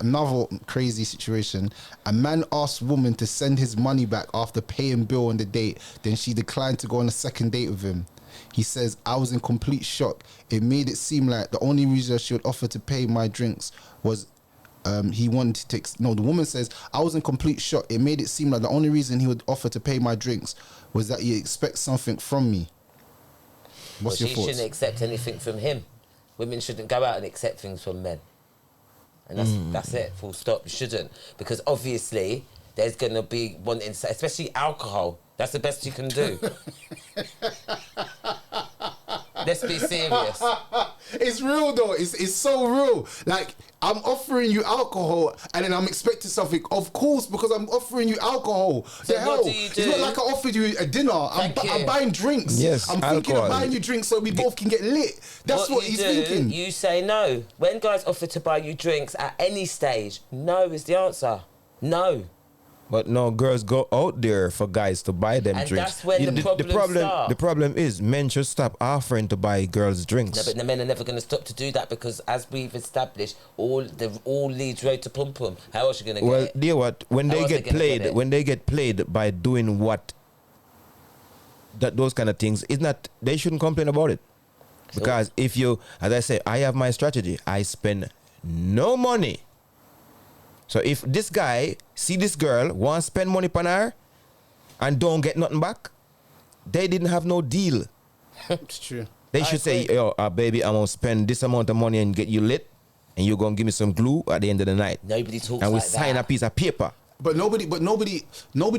another crazy situation. A man asked woman to send his money back after paying bill on the date. Then she declined to go on a second date with him. He says, I was in complete shock. It made it seem like the only reason she would offer to pay my drinks was he wanted to take... No, the woman says, I was in complete shock. It made it seem like the only reason he would offer to pay my drinks was that he expects something from me. What's your thoughts? She shouldn't accept anything from him. Women shouldn't go out and accept things from men. And that's it, full stop. You shouldn't. Because obviously, there's going to be wanting... Especially alcohol. That's the best you can do. Let's be serious. It's real though. It's so real. Like, I'm offering you alcohol and then I'm expecting something. Of course, because I'm offering you alcohol. So the hell? what do you do? It's not like I offered you a dinner. I'm buying drinks. Yes, I'm thinking of buying you drinks so we both can get lit. That's what he's thinking. You say no. When guys offer to buy you drinks at any stage, no is the answer. No. But no, girls go out there for guys to buy them and drinks. That's when the problem starts. The problem is men should stop offering to buy girls drinks. No, but the men are never going to stop to do that because, as we've established, all leads road to pum pum. How else are you going to get it? Well, dear what? When they get played by doing what, those kind of things, it's not. They shouldn't complain about it. Because if you, as I say, I have my strategy. I spend no money. So if this guy see this girl want to spend money on her and don't get nothing back, they didn't have no deal. It's true. They should say, yo, baby, I'm going to spend this amount of money and get you lit, and you're going to give me some glue at the end of the night. Nobody talks like that. And we sign a piece of paper. But nobody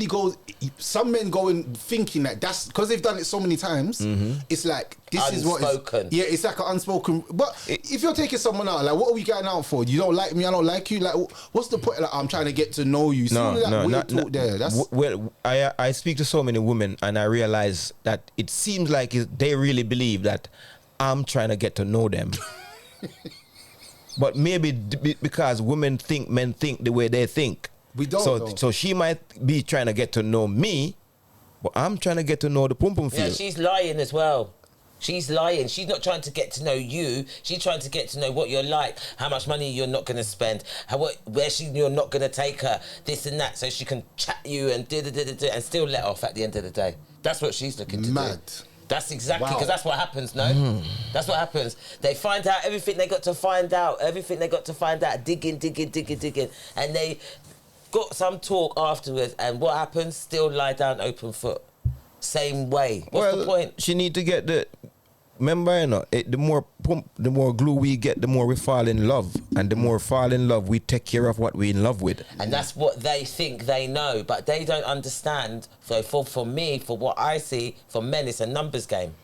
goes. Some men go in thinking that that's because they've done it so many times. It's like this is what. Yeah, it's like an unspoken. But if you're taking someone out, like, what are we going out for? You don't like me, I don't like you. Like, what's the point? Like, I'm trying to get to know you. Talk there. That's well, I speak to so many women, and I realize that it seems like they really believe that I'm trying to get to know them. But maybe because men think the way they think. We don't. So she might be trying to get to know me, but I'm trying to get to know the pum pum field. Yeah, she's lying as well. She's lying. She's not trying to get to know you. She's trying to get to know what you're like, how much money you're not going to spend, where you're not going to take her, this and that, so she can chat you and and still let off at the end of the day. That's what she's looking to do. That's exactly, because that's what happens, no? That's what happens. They find out everything they got to find out, digging, and they got some talk afterwards, and what happens? Still lie down open foot. Same way. What's the point? She need to get the... Remember, you know, the more glue we get, the more we fall in love. And the more we fall in love, we take care of what we're in love with. And that's what they think they know, but they don't understand. So for me, for what I see, for men, it's a numbers game.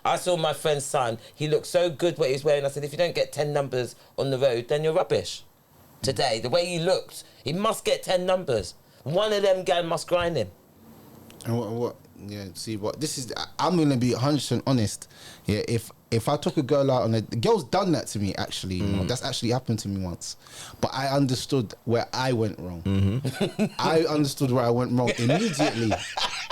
I saw my friend's son. He looked so good what he was wearing. I said, if you don't get 10 numbers on the road, then you're rubbish. Today, the way he looked, he must get 10 numbers. One of them guys must grind him. And what? Yeah, see what this is. I'm gonna be 100% honest. Yeah, if I took a girl out on the girl's done that to me actually. You know, that's actually happened to me once. But I understood where I went wrong. I understood where I went wrong immediately.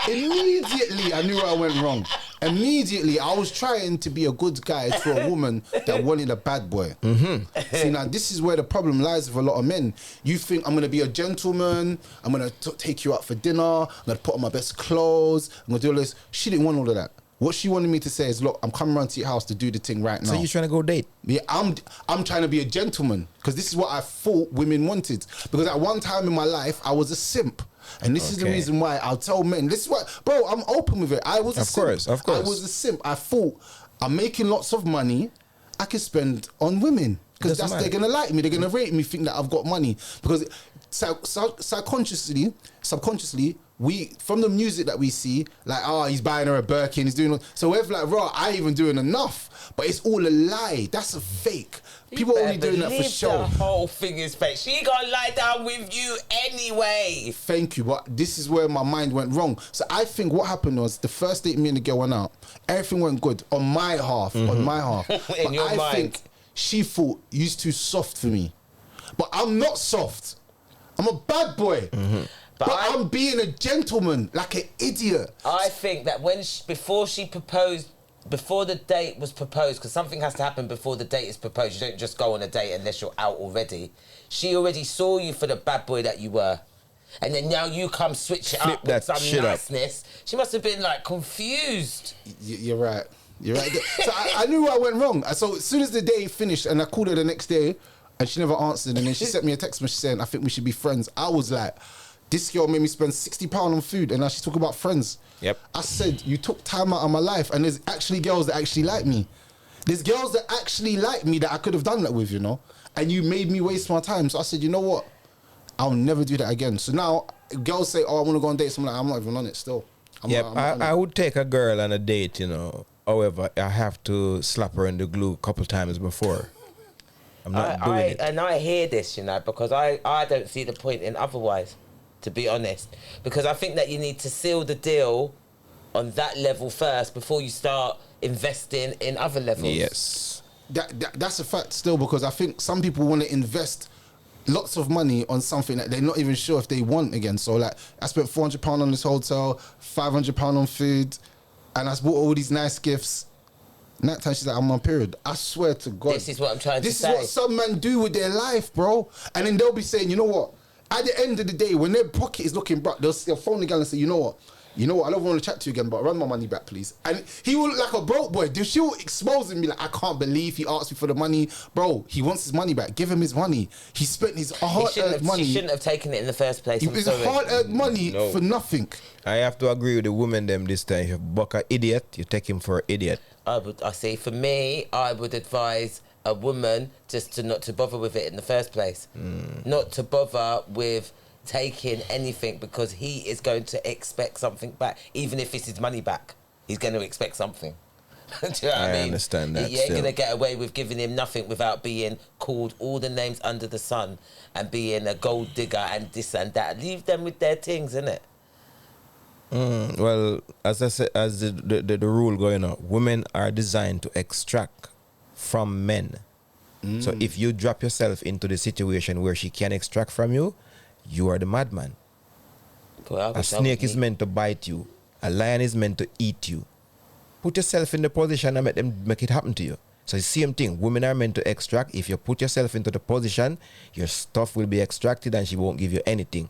Immediately, I knew where I went wrong. Immediately, I was trying to be a good guy for a woman that wanted a bad boy. See, now this is where the problem lies with a lot of men. You think I'm gonna be a gentleman. I'm gonna take you out for dinner. I'm gonna put on my best clothes. I'm gonna do all this. She didn't want all of that. What she wanted me to say is, look, I'm coming around to your house to do the thing right now. So you're trying to go date? Yeah, I'm trying to be a gentleman because this is what I thought women wanted. Because at one time in my life, I was a simp. And this is the reason why I'll tell men, this is what, bro, I'm open with it. I was a simp. Of course. I was a simp. I thought I'm making lots of money I can spend on women. Because they're going to like me. They're going to rate me, think that I've got money. Because subconsciously, we, from the music that we see, like, he's buying her a Birkin, he's doing... So we're like, bro, I ain't even doing enough. But it's all a lie. That's a fake. People are only doing that for show. The whole thing is fake. She gonna lie down with you anyway. Thank you, but this is where my mind went wrong. So I think what happened was the first date me and the girl went out, everything went good on my half, In your mind. I think she thought you're too soft for me. But I'm not soft. I'm a bad boy. But I'm being a gentleman, like an idiot. I think that before she proposed before the date was proposed, because something has to happen before the date is proposed. You don't just go on a date unless you're out already. She already saw you for the bad boy that you were. And then now you come switch it up with some niceness. She must have been like confused. You're right. You're right. So I knew I went wrong. So as soon as the day finished and I called her the next day and she never answered and then she sent me a text message saying, I think we should be friends. I was like, this girl made me spend £60 on food and now she's talking about friends. Yep. I said, you took time out of my life and there's actually girls that actually like me. There's girls that actually like me that I could have done that with, you know? And you made me waste my time. So I said, you know what? I'll never do that again. So now girls say, oh, I want to go on dates. I'm like, I'm not even on it still. I would take a girl on a date, you know. However, I have to slap her in the glue a couple times before. I'm not doing it. And I hear this, you know, because I don't see the point in otherwise, to be honest. Because I think that you need to seal the deal on that level first before you start investing in other levels. Yes. That's a fact still, because I think some people want to invest lots of money on something that they're not even sure if they want again. So like, I spent £400 on this hotel, £500 on food, and I bought all these nice gifts. Night time, she's like, I'm on period. I swear to God. This is what I'm trying to say. This is what some men do with their life, bro. And then they'll be saying, you know what? At the end of the day, when their pocket is looking bright, they'll phone the girl and say, you know what? I don't want to chat to you again, but run my money back, please. And he will look like a broke boy. She will expose him and be like, I can't believe he asked me for the money. Bro, he wants his money back. Give him his money. He spent his hard-earned money. She shouldn't have taken it in the first place. It's hard-earned money for nothing. I have to agree with the woman them this time. If you buck an idiot, you take him for an idiot. I say, for me, I would advise a woman just to not to bother with it in the first place. Not to bother with taking anything, because he is going to expect something back. Even if it's his money back, he's going to expect something. Do you know what I mean? Understand that. You ain't going to get away with giving him nothing without being called all the names under the sun and being a gold digger and this and that. Leave them with their things, innit? Well, as I said, as the rule going on, women are designed to extract from men. So if you drop yourself into the situation where she can extract from you, you are the madman. Well, a snake is meant to bite you. A lion is meant to eat you. Put yourself in the position and make it happen to you. So it's the same thing. Women are meant to extract. If you put yourself into the position, your stuff will be extracted and she won't give you anything.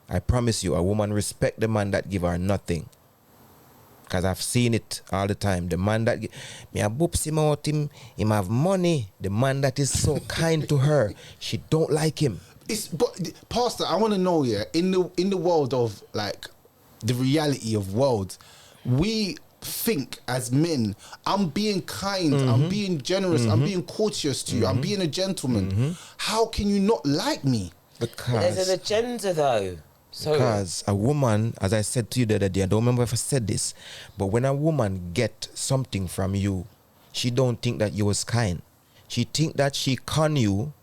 I promise you, a woman respect the man that give her nothing. Because I've seen it all the time. The man that me a boops him out, him have money. The man that is so kind to her, she don't like him. But Pastor, I want to know, in the world of like the reality of world, we think as men, I'm being kind, I'm being generous, I'm being courteous to you, I'm being and how can you not like me? Because there's an agenda though. Because a woman, as I said to you the other day, I don't remember if I said this, but when a woman get something from you, she don't think that you was kind. She think that she con you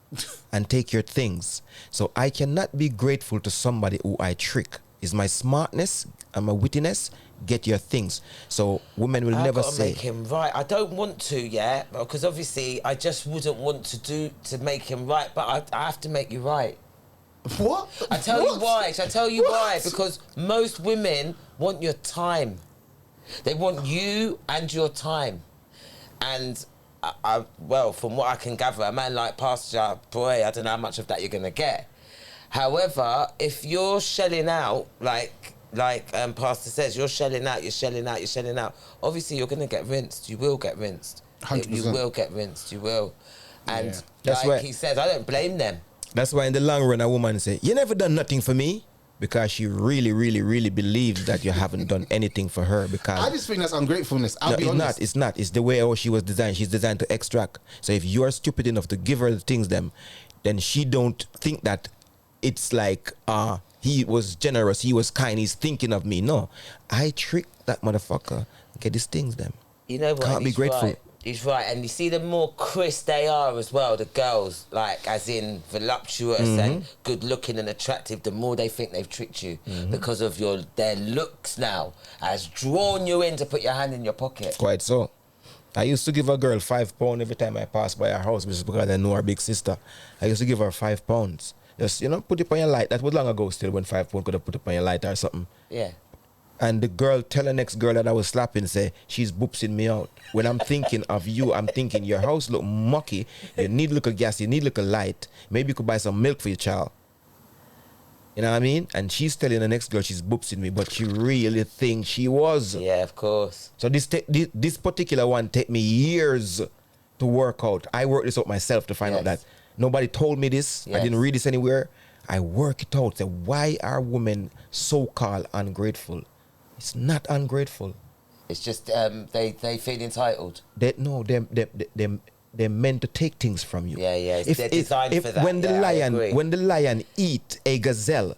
and take your things. So I cannot be grateful to somebody who I trick. Is my smartness and my wittiness, get your things. So women will never say. Make him right. I don't want to, because obviously I just wouldn't want to make him right, but I have to make you right. What? I tell you why. I tell you why. Because most women want your time. They want you and your time. And well, from what I can gather, a man like Pastor, boy, I don't know how much of that you're gonna get. However, if you're shelling out, like Pastor says, you're shelling out. Obviously, you're gonna get rinsed. You will get rinsed. 100%. You will get rinsed. You will. And That's like why he says, I don't blame them. That's why in the long run, a woman say, you never done nothing for me. Because she really, really, really believes that you haven't done anything for her. Because I just think that's ungratefulness. I'll be honest. It's not. It's the way how she was designed. She's designed to extract. So if you are stupid enough to give her the things then she don't think that it's like, he was generous, he was kind, he's thinking of me. No. I tricked that motherfucker. Get these things them. You know what? Can't be grateful. Right. He's right, and you see the more crisp they are as well, the girls, like as in voluptuous and good looking and attractive, the more they think they've tricked you because of their looks now has drawn you in to put your hand in your pocket. Quite so. I used to give a girl £5 every time I passed by her house, just because I know her big sister. I used to give her £5. Just, put it on your light. That was long ago still when £5 could have put it on your light or something. Yeah. and the girl tell the next girl that I was slapping, say, she's boopsing me out. When I'm thinking of you, I'm thinking your house look mucky, you need a little gas, you need a little light, maybe you could buy some milk for your child. You know what I mean? And she's telling the next girl she's boopsing me, but she really thinks she was. Yeah, of course. So this particular one take me years to work out. I worked this out myself to find out that nobody told me this. I didn't read this anywhere. I work it out. So why are women so-called ungrateful? It's not ungrateful. It's just they feel entitled. They're meant to take things from you. Yeah. They're designed for that. When the lion eat a gazelle,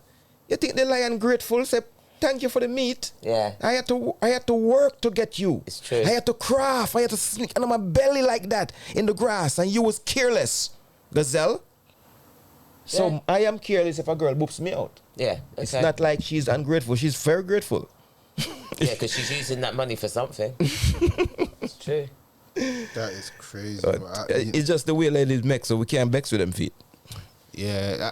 you think the lion grateful? Say, thank you for the meat. Yeah. I had to work to get you. It's true. I had to craft. I had to sneak under my belly like that in the grass, and you was careless, gazelle. So I am careless if a girl boops me out. Yeah. Okay. It's not like she's ungrateful. She's very grateful. Yeah, because she's using that money for something. It's true. That is crazy. It's just the way ladies make, so we can't vex with them feet. Yeah,